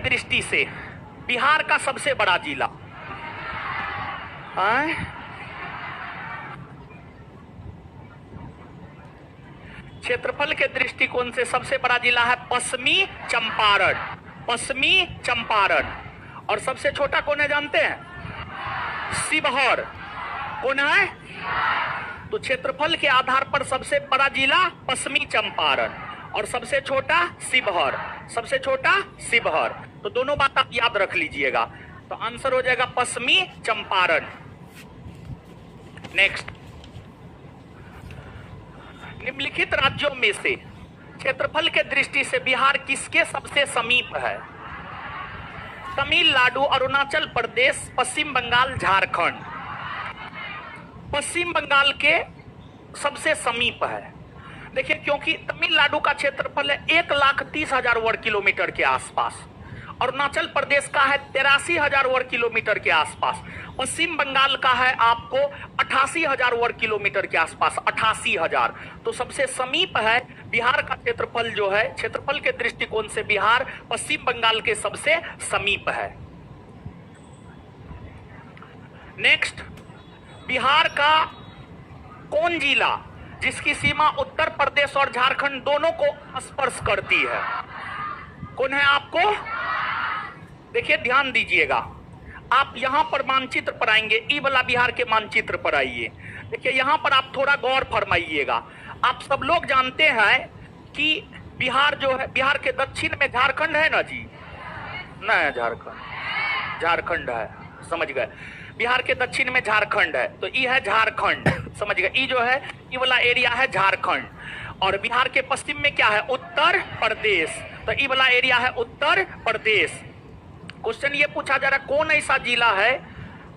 दृष्टि से बिहार का सबसे बड़ा जिला है? क्षेत्रफल के दृष्टिकोण से सबसे बड़ा जिला है पश्चिमी चंपारण। पश्चिमी चंपारण। और सबसे छोटा कौन है जानते हैं? शिवहर। कौन है? तो क्षेत्रफल के आधार पर सबसे बड़ा जिला पश्चिमी चंपारण और सबसे छोटा शिवहर। सबसे छोटा शिवहर। तो दोनों बात आप याद रख लीजिएगा। तो आंसर हो जाएगा पश्चिमी चंपारण। नेक्स्ट, निम्नलिखित राज्यों में से क्षेत्रफल के दृष्टि से बिहार किसके सबसे समीप है? तमिलनाडु, अरुणाचल प्रदेश, पश्चिम बंगाल, झारखंड। पश्चिम बंगाल के सबसे समीप है। देखिए, क्योंकि तमिलनाडु का क्षेत्रफल है 1,30,000 वर्ग किलोमीटर के आसपास, अरुणाचल प्रदेश का है 83,000 वर्ग किलोमीटर के आसपास, पश्चिम बंगाल का है आपको 88,000 वर्ग किलोमीटर के आसपास, 88,000। तो सबसे समीप है बिहार का क्षेत्रफल जो है, क्षेत्रफल के दृष्टिकोण से बिहार पश्चिम बंगाल के सबसे समीप है। नेक्स्ट, बिहार का कौन जिला जिसकी सीमा उत्तर प्रदेश और झारखंड दोनों को स्पर्श करती है? कौन है आपको? देखिए, ध्यान दीजिएगा। आप यहां पर मानचित्र पर आएंगे, ई वाला बिहार के मानचित्र पर आइए। देखिए, यहां पर आप थोड़ा गौर फरमाइएगा। आप सब लोग जानते हैं कि बिहार जो है, बिहार के दक्षिण में झारखंड है ना जी? नहीं, झारखंड है, समझ गए? बिहार के दक्षिण में झारखंड है, तो ये है झारखंड, समझ गए? ये जो है, ये वाला एरिया है झारखंड। और बिहार के पश्चिम में क्या है? उत्तर प्रदेश। तो ये वाला एरिया है उत्तर प्रदेश। क्वेश्चन ये पूछा जा रहा है, कौन ऐसा जिला है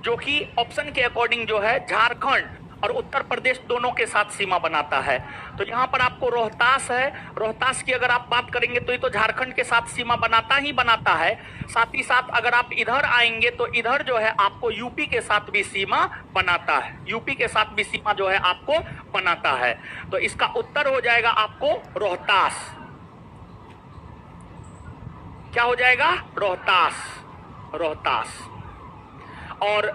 जो कि ऑप्शन के अकॉर्डिंग जो है झारखंड और उत्तर प्रदेश दोनों के साथ सीमा बनाता है? तो यहाँ पर आपको रोहतास है। रोहतास की अगर आप बात करेंगे तो ये तो झारखंड के साथ सीमा बनाता ही बनाता है। साथ ही साथ अगर आप इधर आएंगे तो इधर जो है आपको यूपी के साथ भी सीमा बनाता है। यूपी के साथ भी सीमा जो है आपको बनाता है। तो इसका उत्तर हो जाएगा आपको रोहतास। क्या हो जाएगा? रोहतास। रोहतास। और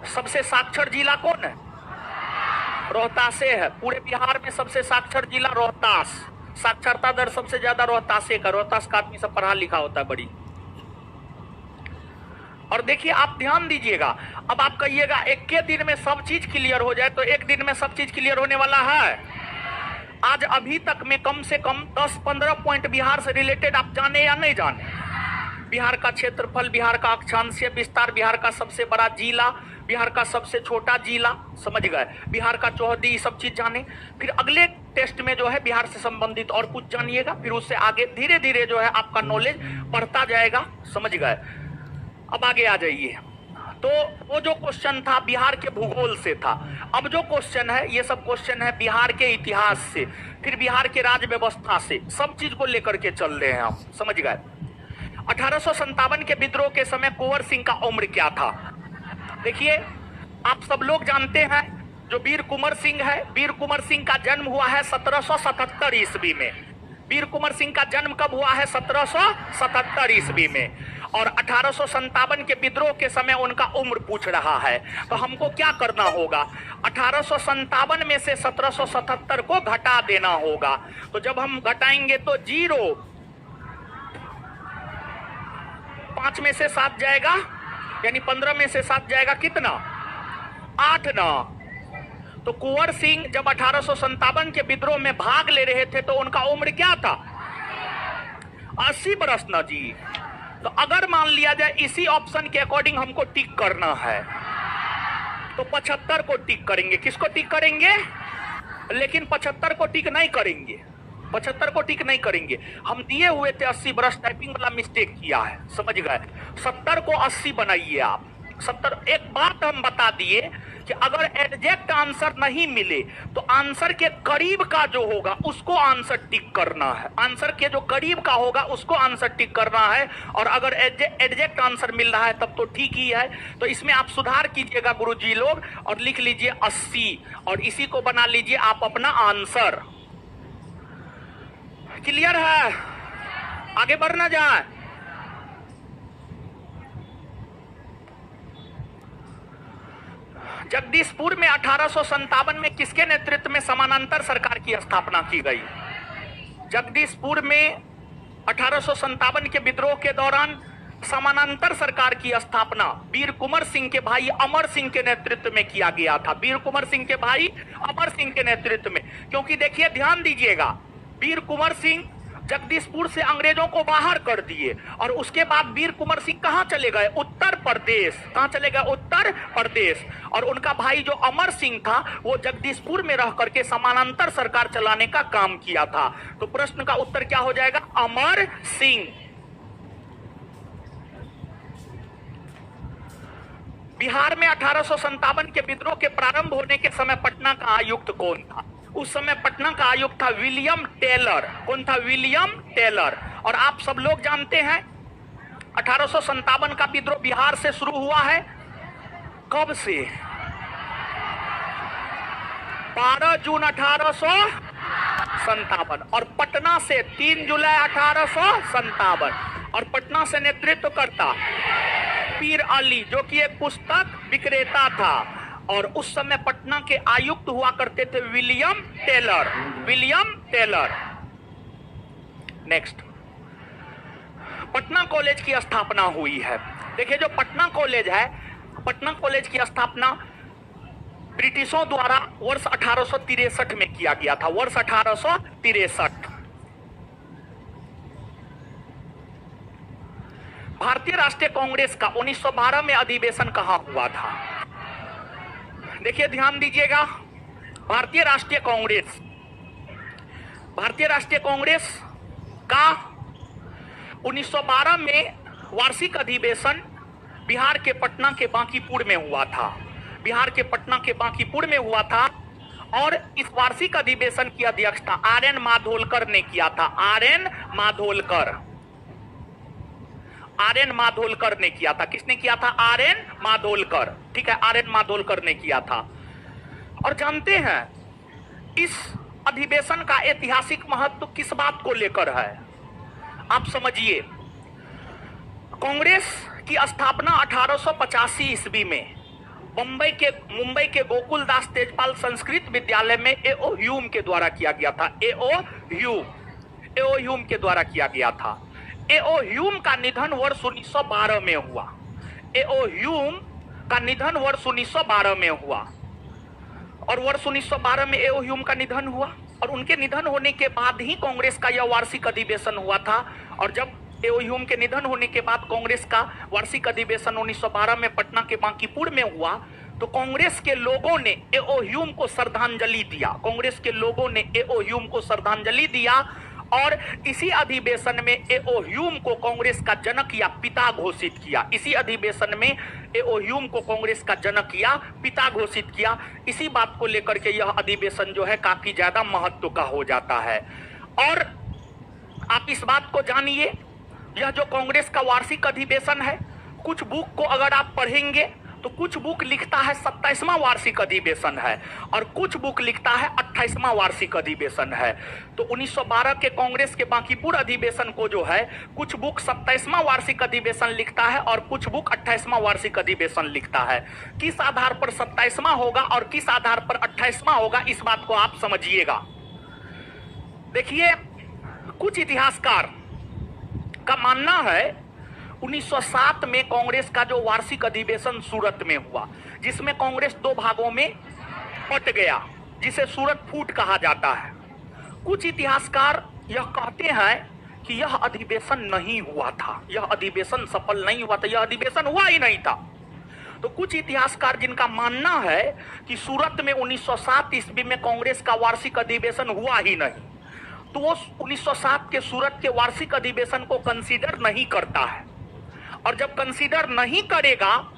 सबसे साक्षर जिला कौन है? रोहतासे है। पूरे बिहार में सबसे साक्षर जिला रोहतास। साक्षरता दर सबसे ज्यादा रोहतासे का। रोहतास का आदमी सब पढ़ा लिखा होता है बड़ी। और देखिए, आप ध्यान दीजिएगा। अब आप कहिएगा एक के दिन में सब चीज क्लियर हो जाए, तो एक दिन में सब चीज क्लियर होने वाला है? आज अभी तक में कम से कम 10-15 पॉइंट बिहार से रिलेटेड आप जाने या नहीं जाने? बिहार का क्षेत्रफल, बिहार का अक्षांशीय विस्तार, बिहार का सबसे बड़ा जिला, बिहार का सबसे छोटा जिला, समझ गए? बिहार का चौहदी, सब चीज जाने। फिर अगले टेस्ट में जो है बिहार से संबंधित और कुछ जानिएगा, फिर उससे आगे धीरे धीरे जो है आपका नॉलेज बढ़ता जाएगा, समझ गए? अब आगे आ जाइए। तो वो जो क्वेश्चन था बिहार के भूगोल से था। अब जो क्वेश्चन है, ये सब क्वेश्चन है बिहार के इतिहास से, फिर बिहार के राज्य व्यवस्था से, सब चीज को लेकर के चल रहे हैं हम, समझ गए? 1857 के विद्रोह के समय कुंवर सिंह का उम्र क्या था? देखिए, आप सब लोग जानते हैं जो वीर कुंवर सिंह है, वीर कुंवर सिंह का जन्म हुआ है 1777 ईस्वी में। वीर कुंवर सिंह का जन्म कब हुआ है? 1777 ईस्वी में। और 1857 के विद्रोह के समय उनका उम्र पूछ रहा है। तो हमको क्या करना होगा? 1857 में से 1777 को घटा देना होगा। तो जब हम घटाएंगे तो 0, 5 में से 7 जाएगा, यानी 15 में से 7 जाएगा कितना? 8 ना। तो कुंवर सिंह जब 1857 के विद्रोह में भाग ले रहे थे तो उनका उम्र क्या था? 80 बरस ना जी। तो अगर मान लिया जाए इसी ऑप्शन के अकॉर्डिंग हमको टिक करना है तो 75 को टिक करेंगे। किसको टिक करेंगे? लेकिन 75 को टिक नहीं करेंगे। 75 को टिक नहीं करेंगे। हम दिए हुए थे 80 बरस, टाइपिंग वाला मिस्टेक किया है, समझ गए? 70 को 80 बनाइए आप। 70। एक बात हम बता दिए कि अगर एग्जैक्ट आंसर नहीं मिले तो आंसर के करीब का जो होगा उसको आंसर टिक करना है। आंसर के जो करीब का होगा उसको आंसर टिक करना है। और अगर एग्जैक्ट आंसर मिल रहा है तब तो ठीक ही है। तो इसमें आप सुधार कीजिएगा गुरुजी लोग, और लिख लीजिए 80, और इसी को बना लीजिए आप अपना आंसर। क्लियर है? आगे बढ़ना जाए। जगदीशपुर में 1857 में किसके नेतृत्व में समानांतर सरकार की स्थापना की गई? जगदीशपुर में 1857 के विद्रोह के दौरान समानांतर सरकार की स्थापना वीर कुंवर सिंह के भाई अमर सिंह के नेतृत्व में किया गया था। वीर कुंवर सिंह के भाई अमर सिंह के नेतृत्व में, क्योंकि देखिए ध्यान दीजिएगा, वीर कुंवर सिंह जगदीशपुर से अंग्रेजों को बाहर कर दिए और उसके बाद वीर कुंवर सिंह कहां चले गए? उत्तर प्रदेश। कहां चले गए? उत्तर प्रदेश। और उनका भाई जो अमर सिंह था वो जगदीशपुर में रह करके समानांतर सरकार चलाने का काम किया था। तो प्रश्न का उत्तर क्या हो जाएगा? अमर सिंह। बिहार में 1857 के विद्रोह के प्रारंभ होने के समय पटना का आयुक्त कौन था? उस समय पटना का आयुक्त था विलियम टेलर। कौन था? William Taylor. और आप सब लोग जानते हैं 1857 का विद्रोह बिहार से शुरू हुआ है। कब से? 12 जून 1857 और पटना से 3 जुलाई 1857। और पटना से नेतृत्व करता पीर अली, जो कि एक पुस्तक विक्रेता था। और उस समय पटना के आयुक्त हुआ करते थे William Taylor. William Taylor. Next, Patna college की स्थापना हुई है। देखिए जो पटना कॉलेज है, पटना कॉलेज की स्थापना ब्रिटिशों द्वारा वर्ष 1863 में किया गया था। वर्ष 1863। भारतीय राष्ट्रीय कांग्रेस का 1912 में अधिवेशन कहां हुआ था? देखिए ध्यान दीजिएगा, भारतीय राष्ट्रीय कांग्रेस का 1912 में वार्षिक अधिवेशन बिहार के पटना के बांकीपुर में हुआ था। बिहार के पटना के बांकीपुर में हुआ था। और इस वार्षिक अधिवेशन की अध्यक्षता आर.एन. माधोलकर ने किया था। आर.एन. माधोलकर ने किया था। किसने किया था? आर.एन. माधोलकर। ठीक है, आर.एन. माधोलकर ने किया था। और जानते हैं इस अधिवेशन का ऐतिहासिक महत्व किस बात को लेकर है? आप समझिए, कांग्रेस की स्थापना 1885 ईस्वी में मुंबई के गोकुलदास तेजपाल संस्कृत विद्यालय में ए.ओ. ह्यूम के द्वारा किया गया था। ए.ओ. ह्यूम के द्वारा किया गया था। ए.ओ. ह्यूम का निधन वर्ष 1912 में हुआ। ए.ओ. ह्यूम का निधन वर्ष 1912 में हुआ। और वर्ष 1912 में ए.ओ. ह्यूम का निधन हुआ और उनके निधन होने के बाद ही कांग्रेस का यह वार्षिक अधिवेशन हुआ था। और जब ए.ओ. ह्यूम के निधन होने के बाद कांग्रेस का वार्षिक अधिवेशन 1912 में पटना के बांकीपुर में हुआ, तो कांग्रेस के लोगों ने ए.ओ. ह्यूम को श्रद्धांजलि दिया। कांग्रेस के लोगों ने ए.ओ. ह्यूम को श्रद्धांजलि दिया और इसी अधिवेशन में ए.ओ. ह्यूम को कांग्रेस का जनक या पिता घोषित किया। इसी अधिवेशन में ए.ओ. ह्यूम को कांग्रेस का जनक या पिता घोषित किया। इसी बात को लेकर के यह अधिवेशन जो है काफी ज्यादा महत्व का हो जाता है। और आप इस बात को जानिए, यह जो कांग्रेस का वार्षिक अधिवेशन है, कुछ बुक को अगर आप पढ़ेंगे तो कुछ बुक लिखता है 27वां वार्षिक अधिवेशन है और कुछ बुक लिखता है 28वां वार्षिक अधिवेशन है। तो 1912 के कांग्रेस के बांकीपुर अधिवेशन को जो है कुछ बुक 27वां वार्षिक अधिवेशन लिखता है और कुछ बुक 28वां वार्षिक अधिवेशन लिखता है। किस आधार पर 27वां होगा और किस आधार पर 28वां होगा, इस बात को आप समझिएगा। देखिए, कुछ इतिहासकार का मानना है 1907 में कांग्रेस का जो वार्षिक अधिवेशन सूरत में हुआ, जिसमें कांग्रेस दो भागों में बट गया, जिसे सूरत फूट कहा जाता है। कुछ इतिहासकार यह कहते हैं कि यह अधिवेशन नहीं हुआ था, यह अधिवेशन सफल नहीं हुआ था, यह अधिवेशन हुआ ही नहीं था। तो कुछ इतिहासकार जिनका मानना है कि सूरत में 1907 ईस्वी में कांग्रेस का वार्षिक अधिवेशन हुआ ही नहीं, तो वो 1907 के सूरत के वार्षिक अधिवेशन को कंसीडर नहीं करता है। और जब कंसीडर नहीं करेगा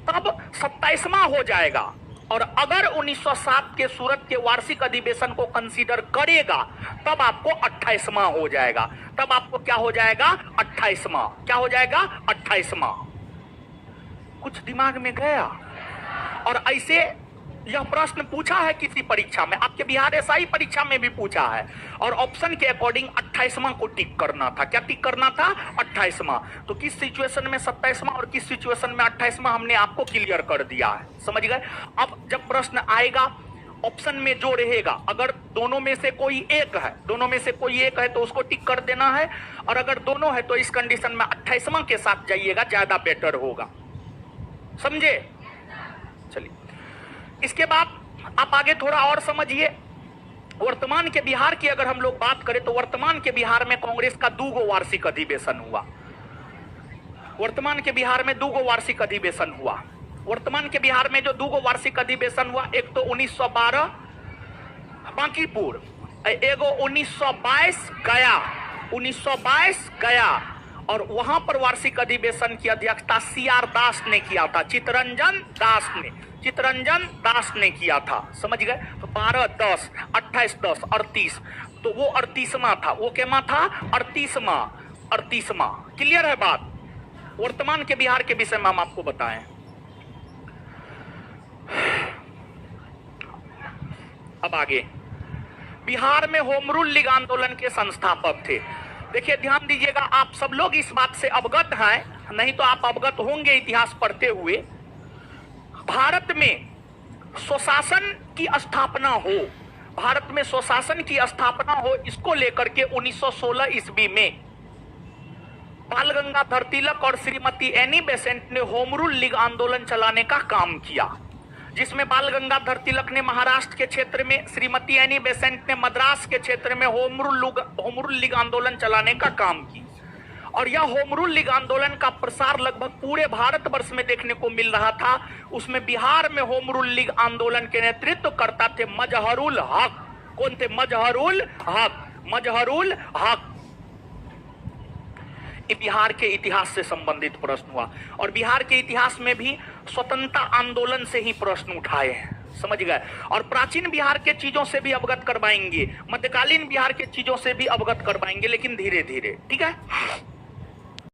तब 27वां हो जाएगा। और अगर 1907 के सूरत के वार्षिक अधिवेशन को कंसीडर करेगा तब आपको 28वां हो जाएगा। तब आपको क्या हो जाएगा? 28वां। क्या हो जाएगा? 28वां। कुछ दिमाग में गया? और ऐसे यह प्रश्न पूछा है किसी परीक्षा में, आपके बिहार एसआई परीक्षा में भी पूछा है, और ऑप्शन के अकॉर्डिंग 28वां को टिक करना था। क्या टिक करना था? 28वां। तो किस सिचुएशन में 27वां और किस सिचुएशन में 28वां हमने आपको क्लियर कर दिया है, समझ गए। अब जब प्रश्न आएगा ऑप्शन में जो रहेगा, अगर दोनों में से कोई एक है, दोनों में से कोई एक है तो उसको टिक कर देना है, और अगर दोनों है तो इस कंडीशन में 28वां के साथ जाइएगा, ज्यादा बेटर होगा, समझे। चलिए इसके बाद आप आगे थोड़ा और समझिए। वर्तमान के बिहार की अगर हम लोग बात करें तो वर्तमान के बिहार में कांग्रेस का 2 वार्षिक अधिवेशन हुआ। वर्तमान के बिहार में 2 वार्षिक अधिवेशन हुआ। वर्तमान के बिहार में जो 2 वार्षिक अधिवेशन हुआ, एक तो 1912 बांकीपुर, एगो 1922 गया, 1922 गया, और वहां पर वार्षिक अधिवेशन की अध्यक्षता CR दास ने किया था, चित्तरंजन दास ने किया था, समझ गए। तो 12, 10, 28, 10, 38, तो वो 38वां था। वो क्या था? 38वां। क्लियर है बात। वर्तमान के बिहार के विषय में हम आपको बताएं। अब आगे, बिहार में होम रूल लीग आंदोलन के संस्थापक थे। देखिए ध्यान दीजिएगा, आप सब लोग इस बात से अवगत हैं, नहीं तो आप अवगत होंगे इतिहास पढ़ते हुए। भारत में स्वशासन की स्थापना हो, भारत में स्वशासन की स्थापना हो, इसको लेकर के 1916 ईस्वी में बाल गंगाधर तिलक और श्रीमती एनी बेसेंट ने होम रूल लीग आंदोलन चलाने का काम किया, जिसमें बाल गंगाधर तिलक ने महाराष्ट्र के क्षेत्र में, श्रीमती एनी बेसेंट ने मद्रास के क्षेत्र में होम रूल लीग आंदोलन चलाने का काम किया। और यह होम रूल लीग आंदोलन का प्रसार लगभग पूरे भारतवर्ष में देखने को मिल रहा था। उसमें बिहार में होम रूल लीग आंदोलन के नेतृत्व करता थे मजहरुल हक। कौन थे? मजहरुल हक। बिहार के इतिहास से संबंधित प्रश्न हुआ, और बिहार के इतिहास में भी स्वतंत्रता आंदोलन से ही प्रश्न उठाए हैं, समझ गए। और प्राचीन बिहार के चीजों से भी अवगत करवाएंगे, मध्यकालीन बिहार के चीजों से भी अवगत करवाएंगे, लेकिन धीरे धीरे, ठीक है।